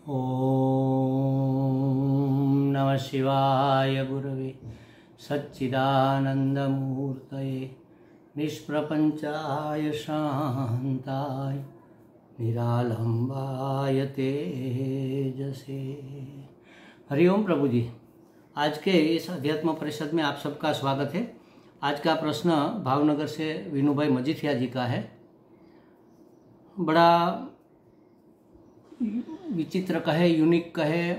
ओम नमः शिवाय गुरवे सच्चिदानंदमूर्तये निष्प्रपंचाय शांताय निरालंबाय तेजसे। हरिओम प्रभु जी, आज के इस अध्यात्म परिषद में आप सबका स्वागत है। आज का प्रश्न भावनगर से विनू भाई मजीठिया जी का है। बड़ा विचित्र कहे, यूनिक कहे,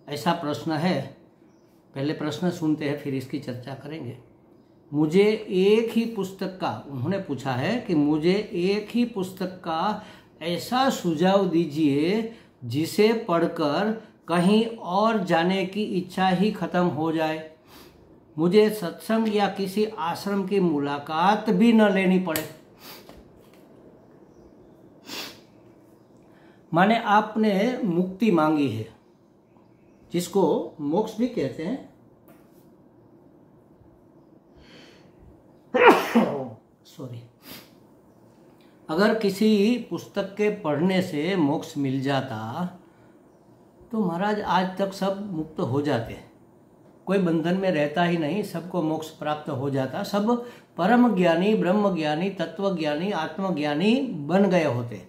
ऐसा प्रश्न है। पहले प्रश्न सुनते हैं, फिर इसकी चर्चा करेंगे। मुझे एक ही पुस्तक का, उन्होंने पूछा है कि मुझे एक ही पुस्तक का ऐसा सुझाव दीजिए जिसे पढ़कर कहीं और जाने की इच्छा ही खत्म हो जाए। मुझे सत्संग या किसी आश्रम की मुलाकात भी न लेनी पड़े। माने आपने मुक्ति मांगी है, जिसको मोक्ष भी कहते हैं। सॉरी। अगर किसी पुस्तक के पढ़ने से मोक्ष मिल जाता तो महाराज आज तक सब मुक्त हो जाते, कोई बंधन में रहता ही नहीं, सबको मोक्ष प्राप्त हो जाता, सब परम ज्ञानी, ब्रह्म ज्ञानी, तत्व ज्ञानी, आत्मज्ञानी बन गए होते,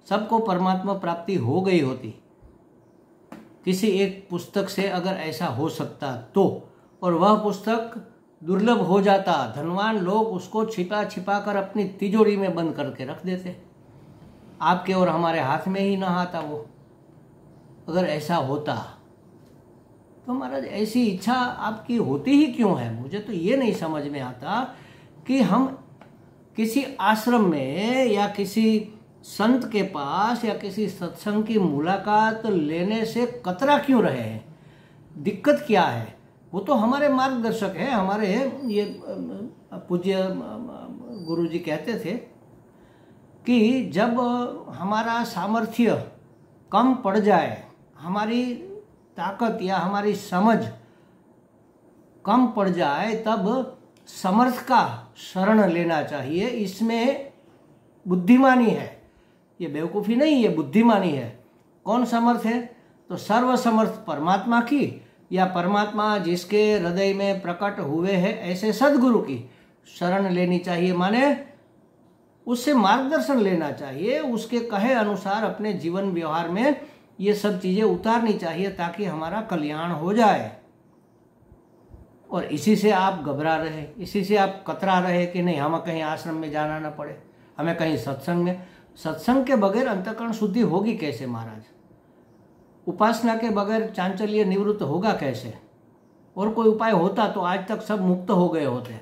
सबको परमात्मा प्राप्ति हो गई होती। किसी एक पुस्तक से अगर ऐसा हो सकता तो, और वह पुस्तक दुर्लभ हो जाता, धनवान लोग उसको छिपा छिपा कर अपनी तिजोरी में बंद करके रख देते, आपके और हमारे हाथ में ही ना आता वो। अगर ऐसा होता तो महाराज ऐसी इच्छा आपकी होती ही क्यों है? मुझे तो ये नहीं समझ में आता कि हम किसी आश्रम में या किसी संत के पास या किसी सत्संग की मुलाकात लेने से कतरा क्यों रहे हैं? दिक्कत क्या है? वो तो हमारे मार्गदर्शक है। हमारे ये पूज्य गुरु जी कहते थे कि जब हमारा सामर्थ्य कम पड़ जाए, हमारी ताकत या हमारी समझ कम पड़ जाए, तब समर्थ का शरण लेना चाहिए। इसमें बुद्धिमानी है, ये बेवकूफ़ी नहीं, ये बुद्धिमानी है। कौन समर्थ है? तो सर्वसमर्थ परमात्मा की, या परमात्मा जिसके हृदय में प्रकट हुए हैं ऐसे सदगुरु की शरण लेनी चाहिए। माने उससे मार्गदर्शन लेना चाहिए, उसके कहे अनुसार अपने जीवन व्यवहार में ये सब चीज़ें उतारनी चाहिए ताकि हमारा कल्याण हो जाए। और इसी से आप घबरा रहे, इसी से आप कतरा रहे कि नहीं हमें कहीं आश्रम में जाना ना पड़े, हमें कहीं सत्संग में। सत्संग के बगैर अंतःकरण शुद्धि होगी कैसे महाराज? उपासना के बगैर चांचल्य निवृत्त होगा कैसे? और कोई उपाय होता तो आज तक सब मुक्त हो गए होते।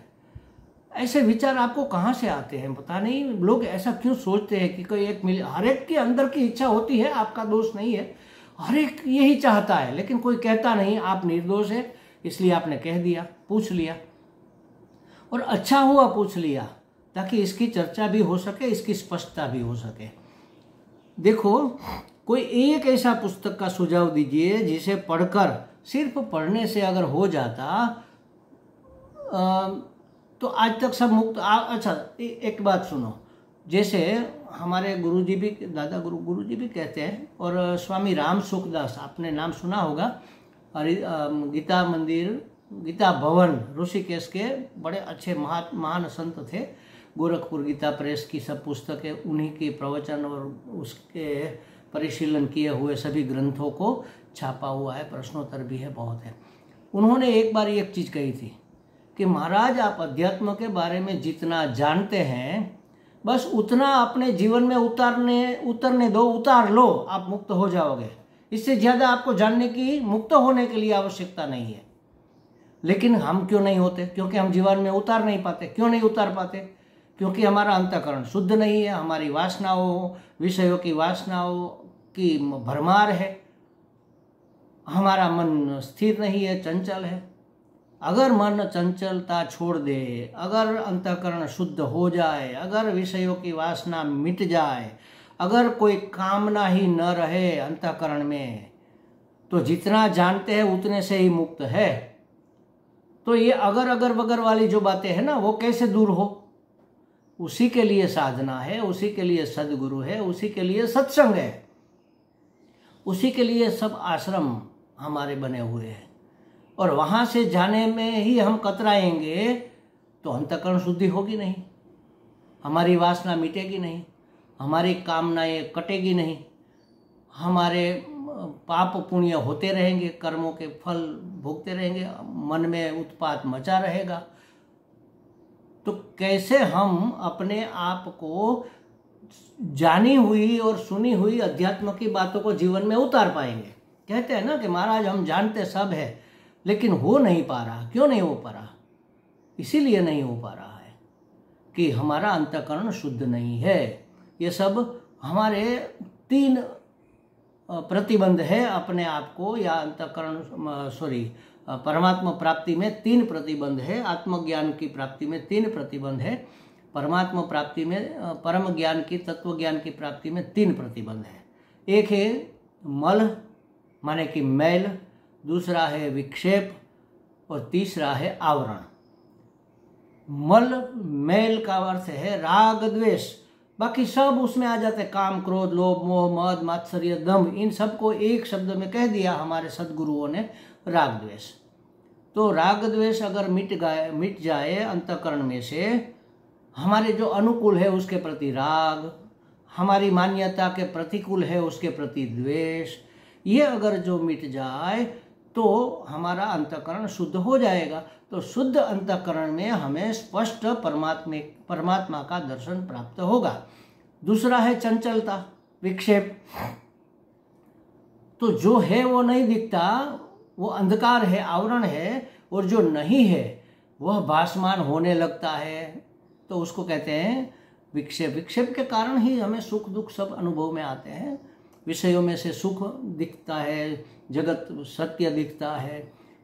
ऐसे विचार आपको कहाँ से आते हैं? पता नहीं लोग ऐसा क्यों सोचते हैं कि कोई एक मिले। हर एक के अंदर की इच्छा होती है, आपका दोष नहीं है, हर एक यही चाहता है, लेकिन कोई कहता नहीं। आप निर्दोष है, इसलिए आपने कह दिया, पूछ लिया, और अच्छा हुआ पूछ लिया ताकि इसकी चर्चा भी हो सके, इसकी स्पष्टता भी हो सके। देखो, कोई एक ऐसा पुस्तक का सुझाव दीजिए जिसे पढ़कर, सिर्फ पढ़ने से अगर हो जाता तो आज तक सब मुक्त। अच्छा, एक बात सुनो, जैसे हमारे गुरुजी भी, दादा गुरुजी भी कहते हैं, और स्वामी राम सुखदास, आपने नाम सुना होगा, गीता मंदिर, गीता भवन ऋषिकेश के बड़े अच्छे महान संत थे। गोरखपुर गीता प्रेस की सब पुस्तकें, उन्हीं के प्रवचन और उसके परिशीलन किए हुए सभी ग्रंथों को छापा हुआ है, प्रश्नोत्तर भी है, बहुत है। उन्होंने एक बार एक चीज़ कही थी कि महाराज आप अध्यात्म के बारे में जितना जानते हैं बस उतना अपने जीवन में उतरने दो, उतार लो, आप मुक्त हो जाओगे। इससे ज़्यादा आपको जानने की, मुक्त होने के लिए आवश्यकता नहीं है। लेकिन हम क्यों नहीं होते? क्योंकि हम जीवन में उतार नहीं पाते। क्यों नहीं उतार पाते? क्योंकि हमारा अंतःकरण शुद्ध नहीं है, हमारी वासनाओं, विषयों की वासनाओं की भरमार है, हमारा मन स्थिर नहीं है, चंचल है। अगर मन चंचलता छोड़ दे, अगर अंतःकरण शुद्ध हो जाए, अगर विषयों की वासना मिट जाए, अगर कोई कामना ही न रहे अंतःकरण में, तो जितना जानते हैं उतने से ही मुक्त है। तो ये अगर वगर वाली जो बातें हैं ना, वो कैसे दूर हो? उसी के लिए साधना है, उसी के लिए सदगुरु है, उसी के लिए सत्संग है। उसी के लिए सब आश्रम हमारे बने हुए हैं। और वहाँ से जाने में ही हम कतराएंगे तो अंतःकरण शुद्धि होगी नहीं, हमारी वासना मिटेगी नहीं, हमारी कामनाएं कटेगी नहीं, हमारे पाप पुण्य होते रहेंगे, कर्मों के फल भोगते रहेंगे, मन में उत्पात मचा रहेगा। तो कैसे हम अपने आप को जानी हुई और सुनी हुई अध्यात्म की बातों को जीवन में उतार पाएंगे? कहते हैं ना कि महाराज हम जानते सब है लेकिन हो नहीं पा रहा। क्यों नहीं हो पा रहा? इसीलिए नहीं हो पा रहा है कि हमारा अंतःकरण शुद्ध नहीं है। ये सब हमारे 3 प्रतिबंध है अपने आप को, या अंतःकरण परमात्मा प्राप्ति में 3 प्रतिबंध है, आत्मज्ञान की प्राप्ति में 3 प्रतिबंध है, परमात्मा प्राप्ति में परम ज्ञान की तत्व ज्ञान की प्राप्ति में 3 प्रतिबंध है। एक है मल माने कि मैल, दूसरा है विक्षेप और तीसरा है आवरण। मल मैल का अर्थ है राग द्वेष, बाकी सब उसमें आ जाते, काम क्रोध लोभ मोह मद मात्सर्य दम्भ, इन सबको एक शब्द में कह दिया हमारे सद्गुरुओं ने, राग द्वेष। तो राग द्वेष अगर मिट जाए अंतःकरण में से, हमारे जो अनुकूल है उसके प्रति राग, हमारी मान्यता के प्रतिकूल है उसके प्रति द्वेष, ये अगर जो मिट जाए तो हमारा अंतःकरण शुद्ध हो जाएगा। तो शुद्ध अंतःकरण में हमें स्पष्ट परमात्मा का दर्शन प्राप्त होगा। दूसरा है चंचलता, विक्षेप। तो जो है वो नहीं दिखता, वो अंधकार है, आवरण है, और जो नहीं है वह भासमान होने लगता है, तो उसको कहते हैं विक्षेप। विक्षेप के कारण ही हमें सुख दुख सब अनुभव में आते हैं। विषयों में से सुख दिखता है, जगत सत्य दिखता है,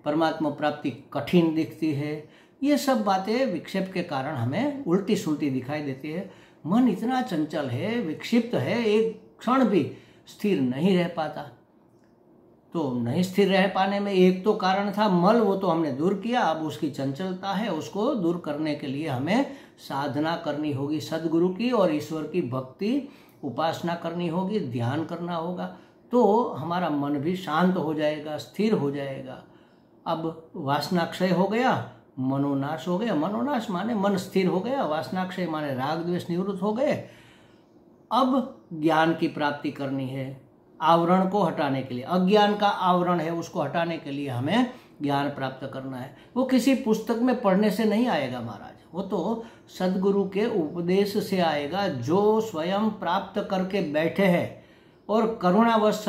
परमात्मा प्राप्ति कठिन दिखती है। ये सब बातें विक्षेप के कारण हमें उल्टी सुलटी दिखाई देती है। मन इतना चंचल है, विक्षिप्त है, एक क्षण भी स्थिर नहीं रह पाता। तो नहीं स्थिर रह पाने में एक तो कारण था मल, वो तो हमने दूर किया। अब उसकी चंचलता है, उसको दूर करने के लिए हमें साधना करनी होगी सद्गुरु की, और ईश्वर की भक्ति उपासना करनी होगी, ध्यान करना होगा, तो हमारा मन भी शांत हो जाएगा, स्थिर हो जाएगा। अब वासनाक्षय हो गया, मनोनाश हो गया। मनोनाश माने मन स्थिर हो गया, वासनाक्षय माने राग द्वेष निवृत्त हो गए। अब ज्ञान की प्राप्ति करनी है, आवरण को हटाने के लिए, अज्ञान का आवरण है उसको हटाने के लिए हमें ज्ञान प्राप्त करना है। वो किसी पुस्तक में पढ़ने से नहीं आएगा महाराज, वो तो सद्गुरु के उपदेश से आएगा, जो स्वयं प्राप्त करके बैठे हैं और करुणावश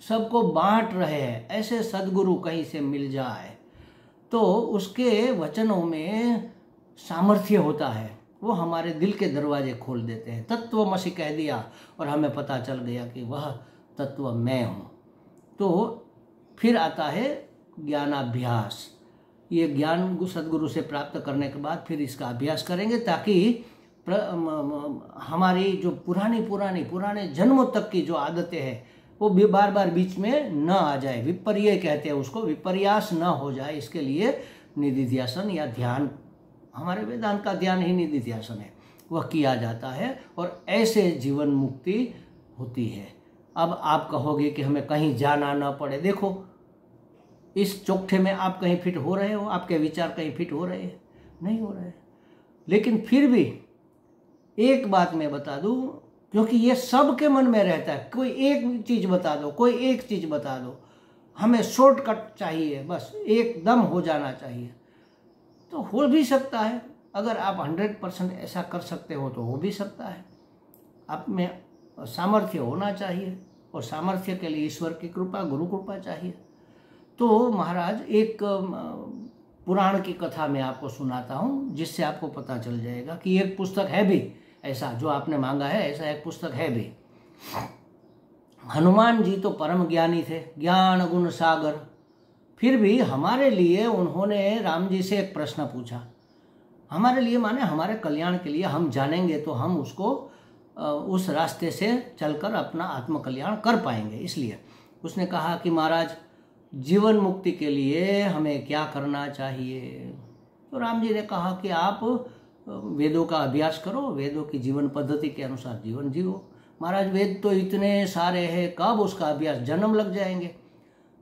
सबको बांट रहे हैं। ऐसे सद्गुरु कहीं से मिल जाए तो उसके वचनों में सामर्थ्य होता है, वो हमारे दिल के दरवाजे खोल देते हैं। तत्वमसि कह दिया और हमें पता चल गया कि वह तत्व मैं हूँ। तो फिर आता है ज्ञानाभ्यास। ये ज्ञान सद्गुरु से प्राप्त करने के बाद फिर इसका अभ्यास करेंगे, ताकि हमारी जो पुराने जन्मों तक की जो आदतें हैं वो भी बार बार बीच में न आ जाए। विपर्य कहते हैं उसको, विपर्यास न हो जाए, इसके लिए निधिध्यासन या ध्यान, हमारे वेदांत का ध्यान ही निधिध्यासन है, वह किया जाता है और ऐसे जीवन मुक्ति होती है। अब आप कहोगे कि हमें कहीं जाना ना पड़े। देखो इस चौकठे में आप कहीं फिट हो रहे हो, आपके विचार कहीं फिट हो रहे हैं? नहीं हो रहे। लेकिन फिर भी एक बात मैं बता दूं, क्योंकि ये सबके मन में रहता है, कोई एक चीज बता दो, कोई एक चीज बता दो, हमें शॉर्टकट चाहिए, बस एकदम हो जाना चाहिए। तो हो भी सकता है, अगर आप 100% ऐसा कर सकते हो तो हो भी सकता है। आप में सामर्थ्य होना चाहिए, और सामर्थ्य के लिए ईश्वर की कृपा, गुरु कृपा चाहिए। तो महाराज एक पुराण की कथा मैं आपको सुनाता हूँ, जिससे आपको पता चल जाएगा कि एक पुस्तक है भी ऐसा जो आपने मांगा है, ऐसा एक पुस्तक है भी। हनुमान जी तो परम ज्ञानी थे, ज्ञान गुण सागर, फिर भी हमारे लिए उन्होंने राम जी से एक प्रश्न पूछा। हमारे लिए माने हमारे कल्याण के लिए, हम जानेंगे तो हम उसको उस रास्ते से चलकर अपना आत्मकल्याण कर पाएंगे। इसलिए उसने कहा कि महाराज जीवन मुक्ति के लिए हमें क्या करना चाहिए। तो राम जी ने कहा कि आप वेदों का अभ्यास करो, वेदों की जीवन पद्धति के अनुसार जीवन जियो। महाराज वेद तो इतने सारे हैं, कब उसका अभ्यास, जन्म लग जाएंगे।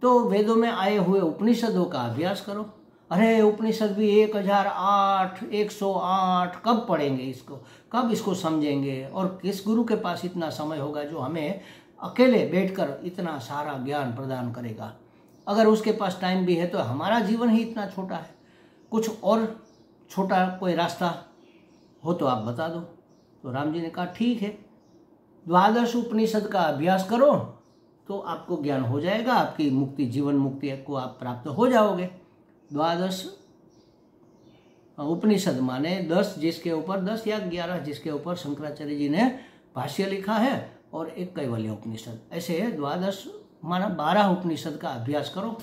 तो वेदों में आए हुए उपनिषदों का अभ्यास करो। अरे उपनिषद भी 1008, 108 कब पढ़ेंगे इसको, कब इसको समझेंगे, और किस गुरु के पास इतना समय होगा जो हमें अकेले बैठकर इतना सारा ज्ञान प्रदान करेगा। अगर उसके पास टाइम भी है तो हमारा जीवन ही इतना छोटा है, कुछ और छोटा कोई रास्ता हो तो आप बता दो। तो राम जी ने कहा ठीक है, 12 उपनिषद का अभ्यास करो तो आपको ज्ञान हो जाएगा, आपकी मुक्ति, जीवन मुक्ति को आप प्राप्त हो जाओगे। 12 उपनिषद माने 10 जिसके ऊपर, 10 या 11 जिसके ऊपर शंकराचार्य जी ने भाष्य लिखा है, और एक कैवल्य उपनिषद, ऐसे 12 माना 12 उपनिषद का अभ्यास करो।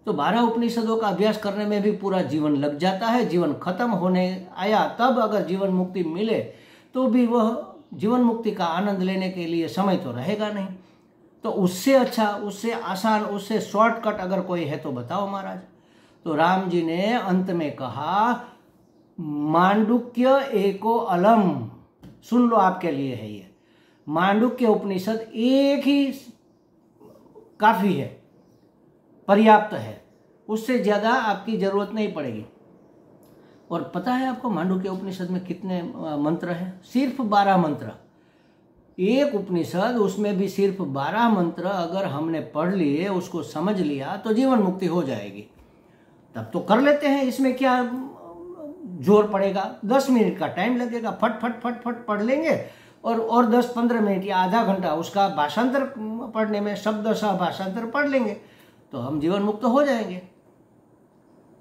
तो 12 उपनिषदों का अभ्यास करने में भी पूरा जीवन लग जाता है। जीवन खत्म होने आया तब अगर जीवन मुक्ति मिले तो भी वह जीवन मुक्ति का आनंद लेने के लिए समय तो रहेगा नहीं। तो उससे अच्छा, उससे आसान, उससे शॉर्टकट अगर कोई है तो बताओ महाराज। तो राम जी ने अंत में कहा, मांडुक्य एको अलम, सुन लो आपके लिए है ये, मांडुक्य उपनिषद एक ही काफी है, पर्याप्त है, उससे ज्यादा आपकी जरूरत नहीं पड़ेगी। और पता है आपको मांडुक्य उपनिषद में कितने मंत्र हैं? सिर्फ 12 मंत्र। एक उपनिषद, उसमें भी सिर्फ 12 मंत्र अगर हमने पढ़ लिए, उसको समझ लिया तो जीवन मुक्ति हो जाएगी। तब तो कर लेते हैं, इसमें क्या जोर पड़ेगा, 10 मिनट का टाइम लगेगा, फट फट फट फट पढ़ लेंगे, और 10-15 मिनट या आधा घंटा उसका भाषांतर पढ़ने में, शब्द सह भाषांतर पढ़ लेंगे तो हम जीवन मुक्त हो जाएंगे।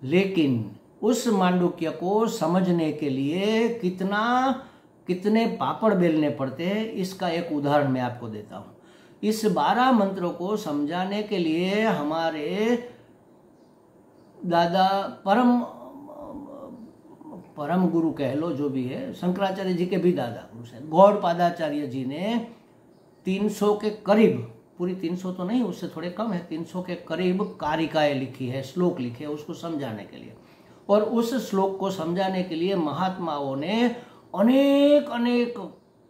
लेकिन उस मांडुक्य को समझने के लिए कितने पापड़ बेलने पड़ते हैं, इसका एक उदाहरण मैं आपको देता हूँ। इस 12 मंत्रों को समझाने के लिए हमारे दादा, परम गुरु कह लो, जो भी है, शंकराचार्य जी के भी दादा गुरु से गौड़पादाचार्य जी ने 300 के करीब, पूरी 300 तो नहीं, उससे थोड़े कम है, 300 के करीब कारिकाएं लिखी है, श्लोक लिखे हैं उसको समझाने के लिए। और उस श्लोक को समझाने के लिए महात्माओं ने अनेक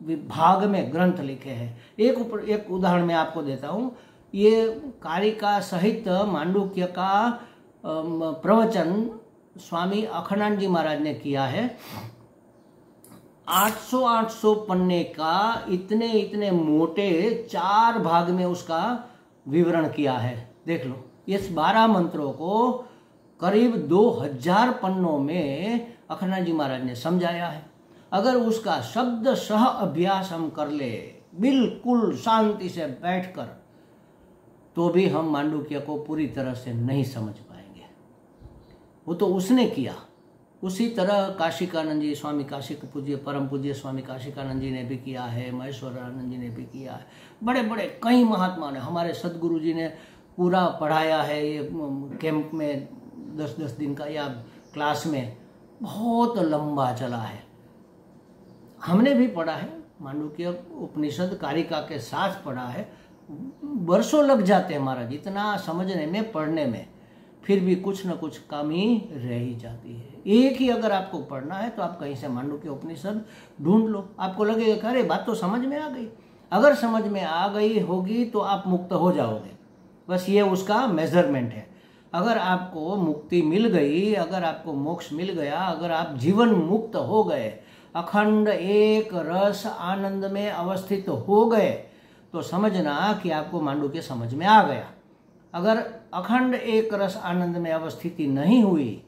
विभाग में ग्रंथ लिखे हैं। एक उदाहरण मैं आपको देता हूँ। ये कारिका सहित मांडुक्य का प्रवचन स्वामी अखंडानंद जी महाराज ने किया है। 800 पन्ने का, इतने मोटे 4 भाग में उसका विवरण किया है। देख लो, इस 12 मंत्रों को करीब 2000 पन्नों में अखंडानंद जी महाराज ने समझाया है। अगर उसका शब्द सह अभ्यास हम कर ले, बिल्कुल शांति से बैठकर, तो भी हम मांडुक्य को पूरी तरह से नहीं समझ पाएंगे। वो तो उसने किया। उसी तरह काशिकानंद जी, स्वामी काशिक पूज्य, परम पूज्य स्वामी काशिकानंद जी ने भी किया है, महेश्वरानंद जी ने भी किया है, बड़े बड़े कई महात्मा ने, हमारे सदगुरु जी ने पूरा पढ़ाया है। ये कैंप में 10-10 दिन का या क्लास में बहुत लंबा चला है। हमने भी पढ़ा है, मांडुक्य उपनिषद कारिका के साथ पढ़ा है। वर्षों लग जाते हैं महाराज इतना समझने में, पढ़ने में, फिर भी कुछ न कुछ कमी रह ही जाती है। एक ही अगर आपको पढ़ना है तो आप कहीं से मांडुक्य उपनिषद ढूंढ लो, आपको लगेगा कि अरे बात तो समझ में आ गई। अगर समझ में आ गई होगी तो आप मुक्त हो जाओगे, बस ये उसका मेजरमेंट है। अगर आपको मुक्ति मिल गई, अगर आपको मोक्ष मिल गया, अगर आप जीवन मुक्त हो गए, अखंड एक रस आनंद में अवस्थित हो गए, तो समझना कि आपको मांडुक्य समझ में आ गया। अगर अखंड एक रस आनंद में अवस्थिति नहीं हुई,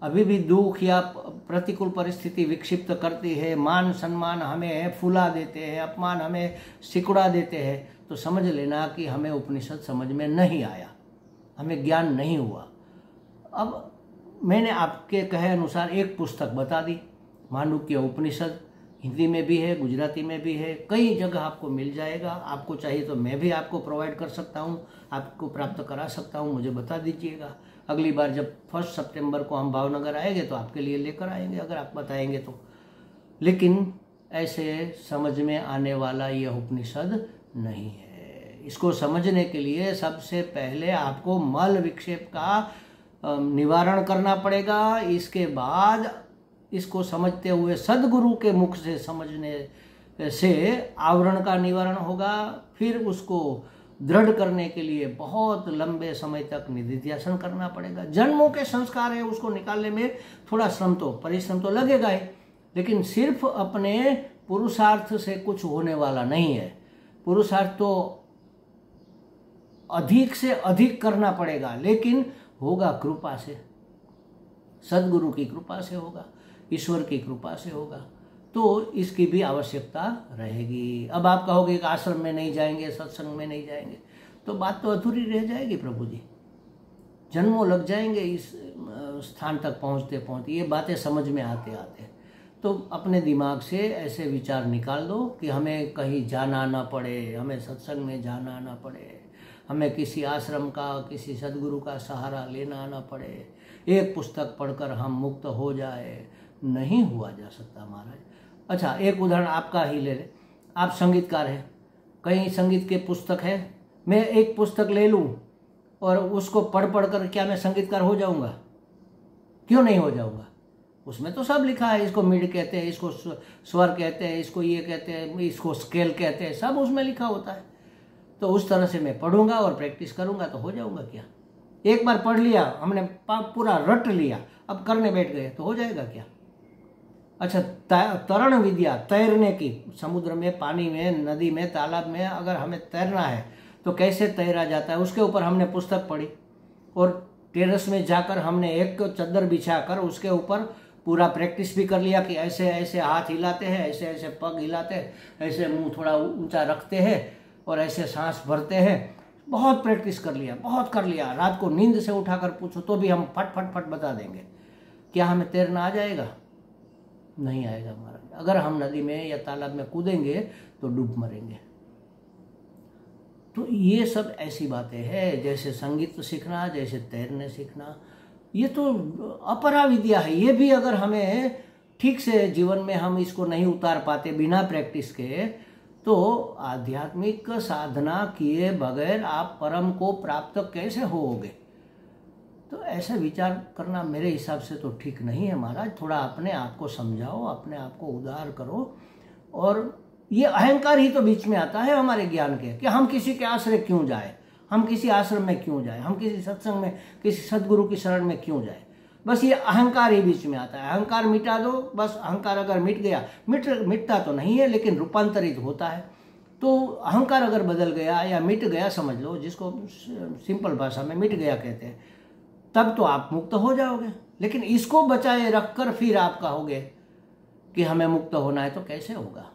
अभी भी दुख या प्रतिकूल परिस्थिति विक्षिप्त करती है, मान सम्मान हमें फुला देते हैं, अपमान हमें सिकुड़ा देते हैं, तो समझ लेना कि हमें उपनिषद समझ में नहीं आया, हमें ज्ञान नहीं हुआ। अब मैंने आपके कहे अनुसार एक पुस्तक बता दी, मांडुक्य उपनिषद, हिंदी में भी है, गुजराती में भी है, कई जगह आपको मिल जाएगा। आपको चाहिए तो मैं भी आपको प्रोवाइड कर सकता हूँ, आपको प्राप्त करा सकता हूँ, मुझे बता दीजिएगा। अगली बार जब 1 सितंबर को हम भावनगर आएंगे तो आपके लिए लेकर आएंगे, अगर आप बताएंगे तो। लेकिन ऐसे समझ में आने वाला यह उपनिषद नहीं है। इसको समझने के लिए सबसे पहले आपको मल विक्षेप का निवारण करना पड़ेगा। इसके बाद इसको समझते हुए सदगुरु के मुख से से आवरण का निवारण होगा। फिर उसको दृढ़ करने के लिए बहुत लंबे समय तक निधिध्यासन करना पड़ेगा। जन्मों के संस्कार है, उसको निकालने में थोड़ा परिश्रम तो लगेगा ही, लेकिन सिर्फ अपने पुरुषार्थ से कुछ होने वाला नहीं है। पुरुषार्थ तो अधिक से अधिक करना पड़ेगा, लेकिन होगा कृपा से, सदगुरु की कृपा से होगा, ईश्वर की कृपा से होगा। तो इसकी भी आवश्यकता रहेगी। अब आप कहोगे कि आश्रम में नहीं जाएंगे, सत्संग में नहीं जाएंगे, तो बात तो अधूरी रह जाएगी प्रभु जी। जन्मों लग जाएंगे इस स्थान तक पहुंचते पहुंचते, ये बातें समझ में आते आते। तो अपने दिमाग से ऐसे विचार निकाल दो कि हमें कहीं जाना ना पड़े, हमें सत्संग में जाना ना पड़े, हमें किसी आश्रम का, किसी सदगुरु का सहारा लेना ना पड़े, एक पुस्तक पढ़कर हम मुक्त हो जाए। नहीं हुआ जा सकता महाराज। अच्छा, एक उदाहरण आपका ही ले ले। आप संगीतकार हैं, कहीं संगीत के पुस्तक है, मैं एक पुस्तक ले लूं और उसको पढ़ पढ़ कर क्या मैं संगीतकार हो जाऊंगा? क्यों नहीं हो जाऊंगा? उसमें तो सब लिखा है, इसको मिड कहते हैं, इसको स्वर कहते हैं, इसको ये कहते हैं, इसको स्केल कहते हैं, सब उसमें लिखा होता है। तो उस तरह से मैं पढ़ूंगा और प्रैक्टिस करूंगा तो हो जाऊंगा क्या? एक बार पढ़ लिया हमने, पूरा रट लिया, अब करने बैठ गए तो हो जाएगा क्या? अच्छा, तरण विद्या, तैरने की, समुद्र में, पानी में, नदी में, तालाब में अगर हमें तैरना है तो कैसे तैरा जाता है, उसके ऊपर हमने पुस्तक पढ़ी और टेरेस में जाकर हमने एक चद्दर बिछाकर उसके ऊपर पूरा प्रैक्टिस भी कर लिया कि ऐसे ऐसे हाथ हिलाते हैं, ऐसे ऐसे पग हिलाते हैं, ऐसे मुंह थोड़ा ऊंचा रखते हैं और ऐसे सांस भरते हैं। बहुत प्रैक्टिस कर लिया, बहुत कर लिया। रात को नींद से उठाकर पूछो तो भी हम फट फट फट बता देंगे। क्या हमें तैरना आ जाएगा? नहीं आएगा महाराज। अगर हम नदी में या तालाब में कूदेंगे तो डूब मरेंगे। तो ये सब ऐसी बातें हैं, जैसे संगीत सीखना, जैसे तैरने सीखना, ये तो अपरा विद्या है। ये भी अगर हमें ठीक से जीवन में हम इसको नहीं उतार पाते बिना प्रैक्टिस के, तो आध्यात्मिक साधना किए बगैर आप परम को प्राप्त कैसे होगे? तो ऐसा विचार करना मेरे हिसाब से तो ठीक नहीं है महाराज। थोड़ा अपने आप को समझाओ, अपने आप को उदार करो। और ये अहंकार ही तो बीच में आता है हमारे ज्ञान के, कि हम किसी के आश्रय क्यों जाए, हम किसी आश्रम में क्यों जाए, हम किसी सत्संग में, किसी सदगुरु की शरण में क्यों जाए। बस ये अहंकार ही बीच में आता है। अहंकार मिटा दो, बस अहंकार अगर मिट गया, मिटता तो नहीं है लेकिन रूपांतरित होता है। तो अहंकार अगर बदल गया या मिट गया, समझ लो, जिसको सिंपल भाषा में मिट गया कहते हैं, तब तो आप मुक्त हो जाओगे। लेकिन इसको बचाए रखकर फिर आप कहोगे कि हमें मुक्त होना है, तो कैसे होगा?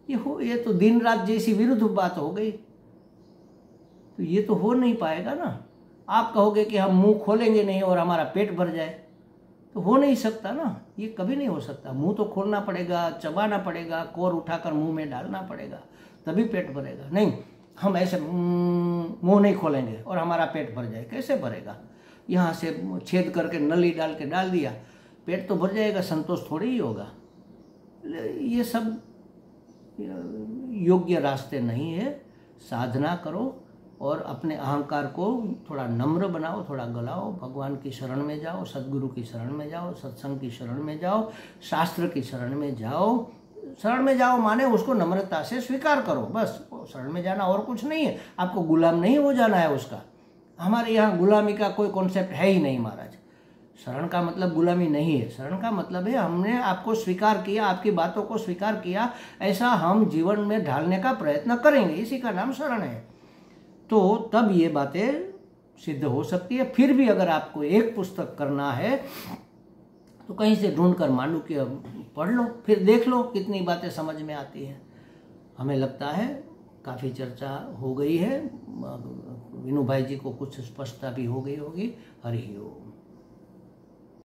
ये तो दिन रात जैसी विरुद्ध बात हो गई। तो ये तो हो नहीं पाएगा ना। आप कहोगे कि हम मुंह खोलेंगे नहीं और हमारा पेट भर जाए, तो हो नहीं सकता ना, ये कभी नहीं हो सकता। मुंह तो खोलना पड़ेगा, चबाना पड़ेगा, कोर उठाकर मुंह में डालना पड़ेगा, तभी पेट भरेगा। नहीं, हम ऐसे मुंह नहीं खोलेंगे और हमारा पेट भर जाए, कैसे भरेगा? यहाँ से छेद करके नली डाल के डाल दिया, पेट तो भर जाएगा, संतोष थोड़ी ही होगा। ये सब योग्य रास्ते नहीं है। साधना करो और अपने अहंकार को थोड़ा नम्र बनाओ, थोड़ा गलाओ, भगवान की शरण में जाओ, सदगुरु की शरण में जाओ, सत्संग की शरण में जाओ, शास्त्र की शरण में जाओ। शरण में जाओ माने उसको नम्रता से स्वीकार करो, बस। शरण में जाना और कुछ नहीं है, आपको गुलाम नहीं हो जाना है उसका। हमारे यहाँ गुलामी का कोई कॉन्सेप्ट है ही नहीं महाराज। शरण का मतलब गुलामी नहीं है। शरण का मतलब है हमने आपको स्वीकार किया, आपकी बातों को स्वीकार किया, ऐसा हम जीवन में ढालने का प्रयत्न करेंगे, इसी का नाम शरण है। तो तब ये बातें सिद्ध हो सकती है। फिर भी अगर आपको एक पुस्तक करना है तो कहीं से ढूंढ कर मांडुक्य पढ़ लो, फिर देख लो कितनी बातें समझ में आती हैं। हमें लगता है काफ़ी चर्चा हो गई है, विनू भाई जी को कुछ स्पष्टता भी हो गई होगी। हरि ओम।